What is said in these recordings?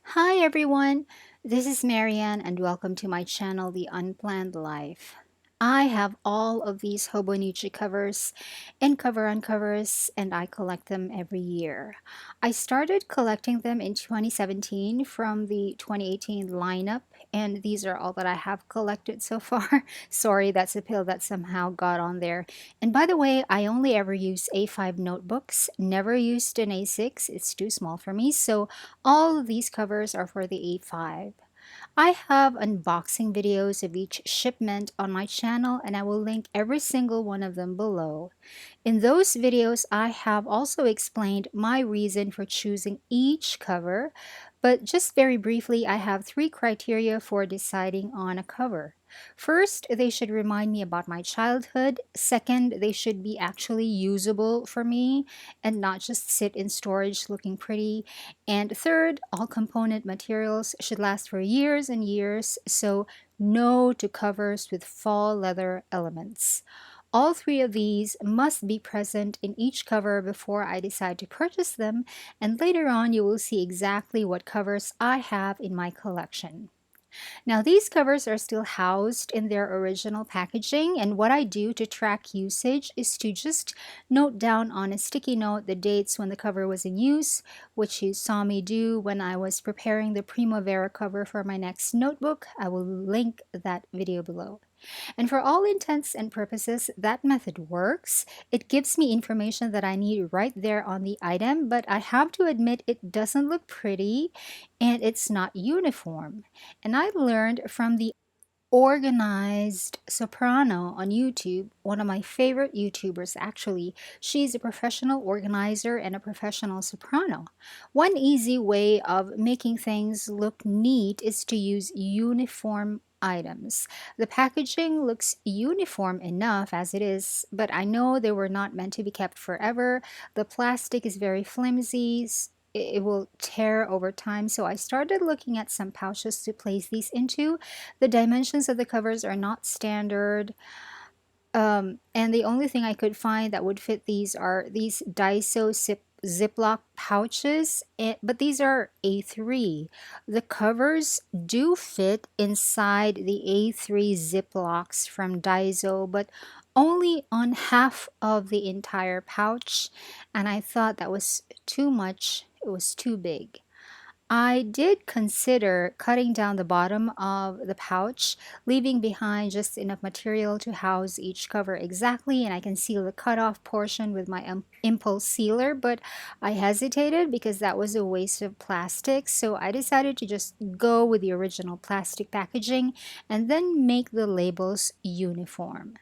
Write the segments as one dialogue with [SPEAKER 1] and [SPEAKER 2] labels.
[SPEAKER 1] Hi everyone, this is Marianne and welcome to my channel, The Unplanned Life. I have all of these Hobonichi covers in cover on covers and I collect them every year. I started collecting them in 2017 from the 2018 lineup and these are all that I have collected so far. Sorry, that's a pill that somehow got on there. And by the way, I only ever use A5 notebooks, never used an A6, it's too small for me, so all of these covers are for the A5. I have unboxing videos of each shipment on my channel and I will link every single one of them below. In those videos, I have also explained my reason for choosing each cover, but just very briefly, I have three criteria for deciding on a cover. First, they should remind me about my childhood. Second, they should be actually usable for me and not just sit in storage looking pretty. And third, all component materials should last for years and years, so no to covers with fall leather elements. All three of these must be present in each cover before I decide to purchase them, and later on you will see exactly what covers I have in my collection. Now, these covers are still housed in their original packaging, and what I do to track usage is to just note down on a sticky note the dates when the cover was in use, which you saw me do when I was preparing the Primavera cover for my next notebook. I will link that video below. And for all intents and purposes, that method works. It gives me information that I need right there on the item, but I have to admit it doesn't look pretty and it's not uniform. And I learned from the Organized Soprano on YouTube, one of my favorite YouTubers actually. She's a professional organizer and a professional soprano. One easy way of making things look neat is to use uniform items. The packaging looks uniform enough as it is, but I know they were not meant to be kept forever. The plastic is very flimsy. It will tear over time, so I started looking at some pouches to place these into. The dimensions of the covers are not standard. And the only thing I could find that would fit these are these Daiso Ziploc pouches, but these are A3. The covers do fit inside the A3 Ziplocs from Daiso, but only on half of the entire pouch, and I thought that was too much. It was too big. I did consider cutting down the bottom of the pouch, leaving behind just enough material to house each cover exactly, and I can seal the cutoff portion with my impulse sealer, but I hesitated because that was a waste of plastic, so I decided to just go with the original plastic packaging and then make the labels uniform.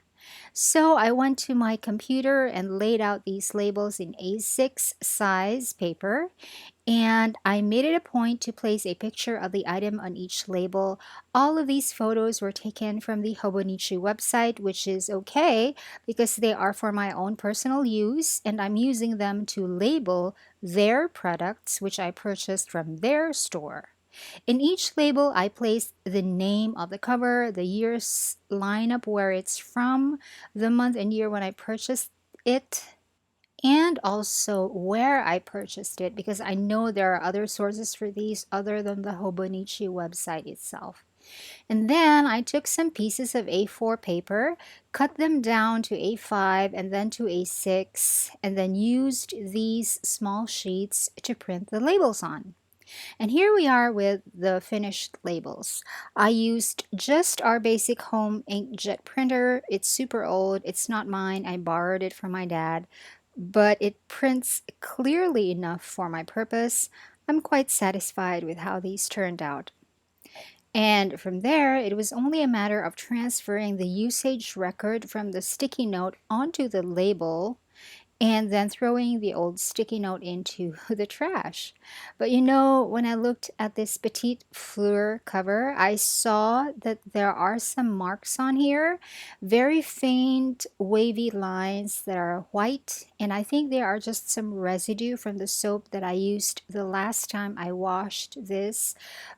[SPEAKER 1] So I went to my computer and laid out these labels in A6 size paper, and I made it a point to place a picture of the item on each label. All of these photos were taken from the Hobonichi website, which is okay because they are for my own personal use and I'm using them to label their products, which I purchased from their store. In each label, I placed the name of the cover, the year's lineup where it's from, the month and year when I purchased it, and also where I purchased it because I know there are other sources for these other than the Hobonichi website itself. And then I took some pieces of A4 paper, cut them down to A5 and then to A6, and then used these small sheets to print the labels on. And here we are with the finished labels. I used just our basic home inkjet printer. It's super old. It's not mine. I borrowed it from my dad, but it prints clearly enough for my purpose. I'm quite satisfied with how these turned out. And from there, it was only a matter of transferring the usage record from the sticky note onto the label and then throwing the old sticky note into the trash. But you know, when I looked at this Petite Fleur cover, I saw that there are some marks on here, very faint wavy lines that are white, and I think they are just some residue from the soap that I used the last time I washed this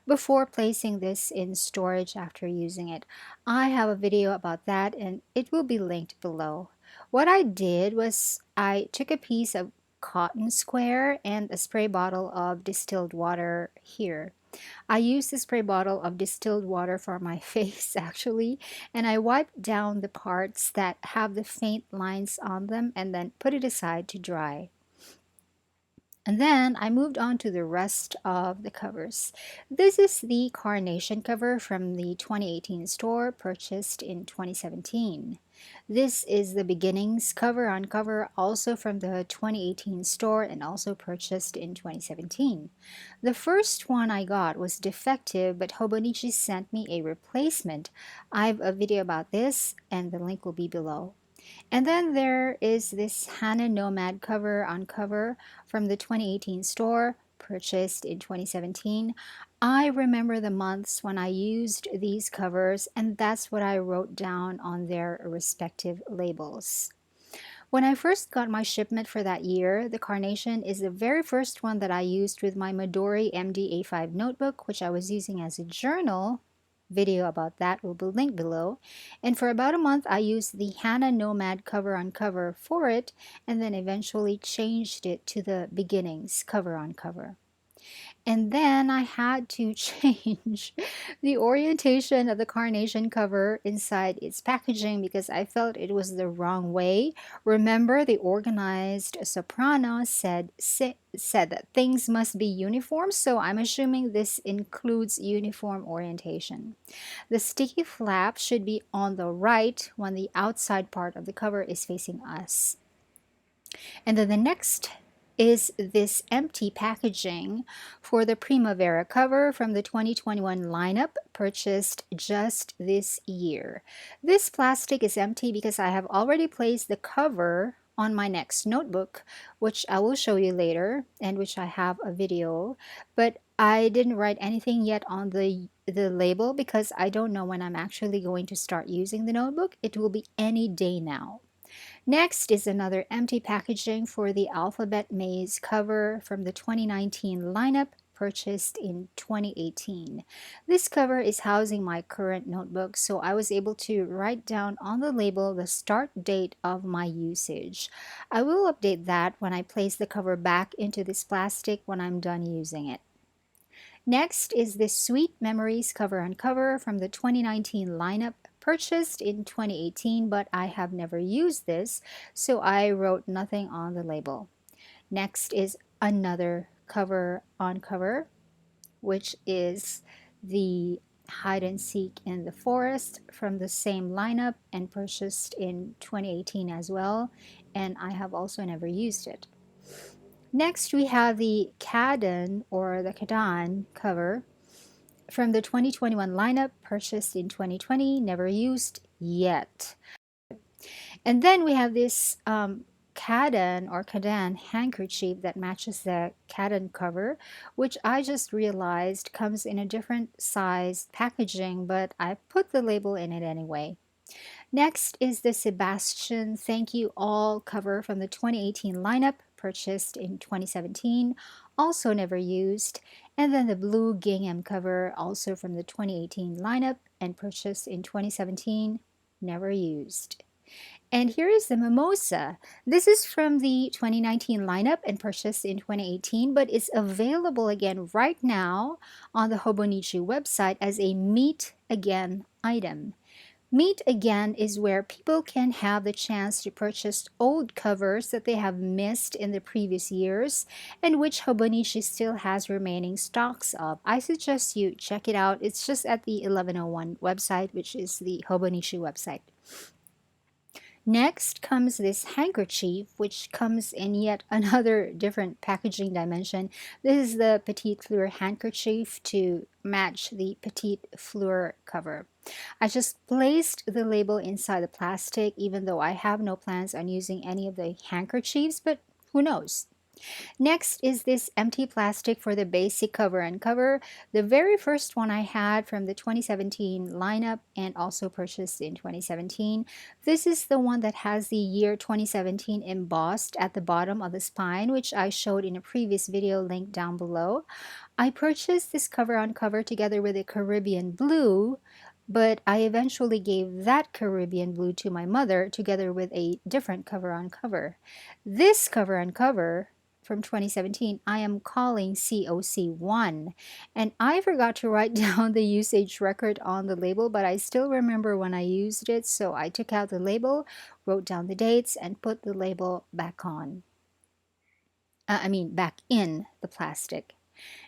[SPEAKER 1] before placing this in storage after using it. I have a video about that and it will be linked below. What I did was I took a piece of cotton square and a spray bottle of distilled water here. I used the spray bottle of distilled water for my face actually, and I wiped down the parts that have the faint lines on them and then put it aside to dry. And then I moved on to the rest of the covers. This is the Carnation cover from the 2018 store, purchased in 2017. This is the Beginnings cover on cover, also from the 2018 store and also purchased in 2017. The first one I got was defective, but Hobonichi sent me a replacement. I have a video about this and the link will be below. And then there is this Hana Nomad cover on cover from the 2018 store, purchased in 2017. I remember the months when I used these covers, and that's what I wrote down on their respective labels. When I first got my shipment for that year, the Carnation is the very first one that I used with my Midori MD-A5 notebook, which I was using as a journal. Video about that will be linked below. And for about a month, I used the Hana Nomad cover on cover for it, and then eventually changed it to the Beginnings cover on cover. And then I had to change the orientation of the Carnation cover inside its packaging because I felt it was the wrong way. Remember, the organized soprano said that things must be uniform, so I'm assuming this includes uniform orientation. The sticky flap should be on the right when the outside part of the cover is facing us. And then the next is this empty packaging for the Primavera cover from the 2021 lineup, purchased just this year. This plastic is empty because I have already placed the cover on my next notebook, which I will show you later and which I have a video, but I didn't write anything yet on the label because I don't know when I'm actually going to start using the notebook. It will be any day now. Next is another empty packaging for the Alphabet Maze cover from the 2019 lineup, purchased in 2018. This cover is housing my current notebook, so I was able to write down on the label the start date of my usage. I will update that when I place the cover back into this plastic when I'm done using it. Next is this Sweet Memories cover on cover from the 2019 lineup, purchased in 2018, but I have never used this, so I wrote nothing on the label. Next is another cover on cover, which is the Hide and Seek in the Forest from the same lineup and purchased in 2018 as well, and I have also never used it. Next, we have the Kadan or the Kadan cover from the 2021 lineup, purchased in 2020, never used yet. And then we have this Kadan or Kadan handkerchief that matches the Kadan cover, which I just realized comes in a different size packaging, but I put the label in it anyway. Next is the Sebastian Thank You All cover from the 2018 lineup, purchased in 2017, also never used. And then the blue gingham cover, also from the 2018 lineup and purchased in 2017, never used. And here is the Mimosa. This is from the 2019 lineup and purchased in 2018, but it's available again right now on the Hobonichi website as a Meet Again item. Meet Again is where people can have the chance to purchase old covers that they have missed in the previous years and which Hobonichi still has remaining stocks of. I suggest you check it out. It's just at the 1101 website, which is the Hobonichi website. Next comes this handkerchief, which comes in yet another different packaging dimension. This is the Petite Fleur handkerchief to match the Petite Fleur cover. I just placed the label inside the plastic, even though I have no plans on using any of the handkerchiefs, but who knows? Next is this empty plastic for the basic cover and cover. The very first one I had from the 2017 lineup and also purchased in 2017. This is the one that has the year 2017 embossed at the bottom of the spine, which I showed in a previous video linked down below. I purchased this cover on cover together with a Caribbean blue, but I eventually gave that Caribbean blue to my mother together with a different cover on cover. This cover on cover from 2017, I am calling COC1. And I forgot to write down the usage record on the label, but I still remember when I used it. So I took out the label, wrote down the dates, and put the label back on. Back in the plastic.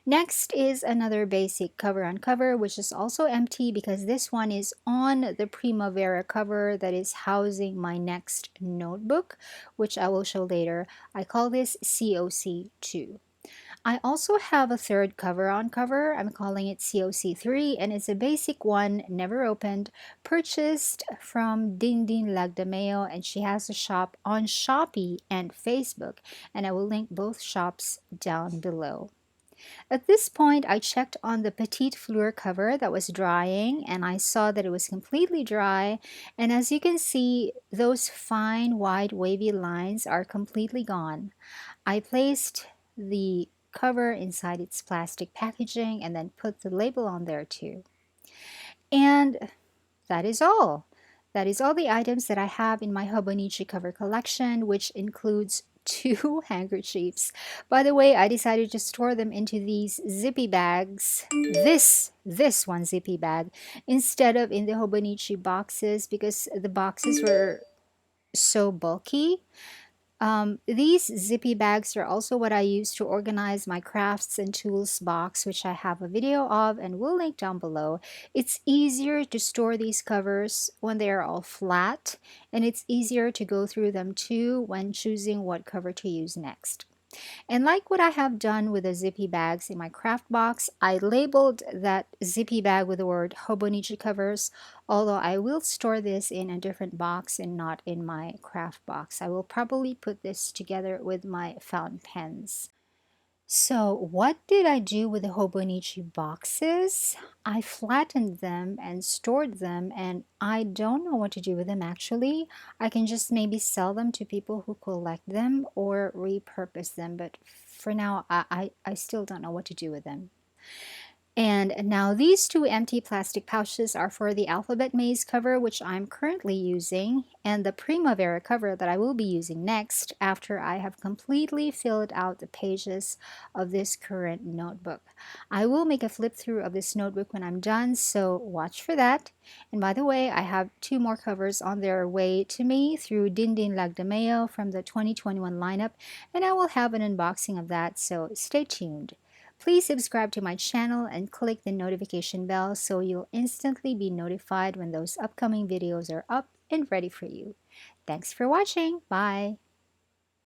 [SPEAKER 1] Next is another basic cover on cover, which is also empty because this one is on the Primavera cover that is housing my next notebook, which I will show later. I call this COC2. I also have a third cover on cover. I'm calling it COC3, and it's a basic one, never opened, purchased from Dindin Lagdameo, and she has a shop on Shopee and Facebook, and I will link both shops down below. At this point, I checked on the Petite Fleur cover that was drying, and I saw that it was completely dry. And as you can see, those fine, wide, wavy lines are completely gone. I placed the cover inside its plastic packaging and then put the label on there too. And that is all. That is all the items that I have in my Hobonichi cover collection, which includes two handkerchiefs. By the way, I decided to store them into these zippy bags. This one zippy bag instead of in the Hobonichi boxes because the boxes were so bulky. These zippy bags are also what I use to organize my crafts and tools box, which I have a video of and will link down below. It's easier to store these covers when they are all flat, and it's easier to go through them too when choosing what cover to use next. And like what I have done with the zippy bags in my craft box, I labeled that zippy bag with the word Hobonichi covers, although I will store this in a different box and not in my craft box. I will probably put this together with my fountain pens. So what did I do with the Hobonichi boxes? I flattened them and stored them, and I don't know what to do with them actually. I can just maybe sell them to people who collect them or repurpose them, but for now I still don't know what to do with them. And now these two empty plastic pouches are for the Alphabet Maze cover, which I'm currently using, and the Primavera cover that I will be using next after I have completely filled out the pages of this current notebook. I will make a flip through of this notebook when I'm done, so watch for that. And by the way, I have two more covers on their way to me through Dindin Lagdameo from the 2021 lineup, and I will have an unboxing of that, so stay tuned. Please subscribe to my channel and click the notification bell so you'll instantly be notified when those upcoming videos are up and ready for you. Thanks for watching. Bye.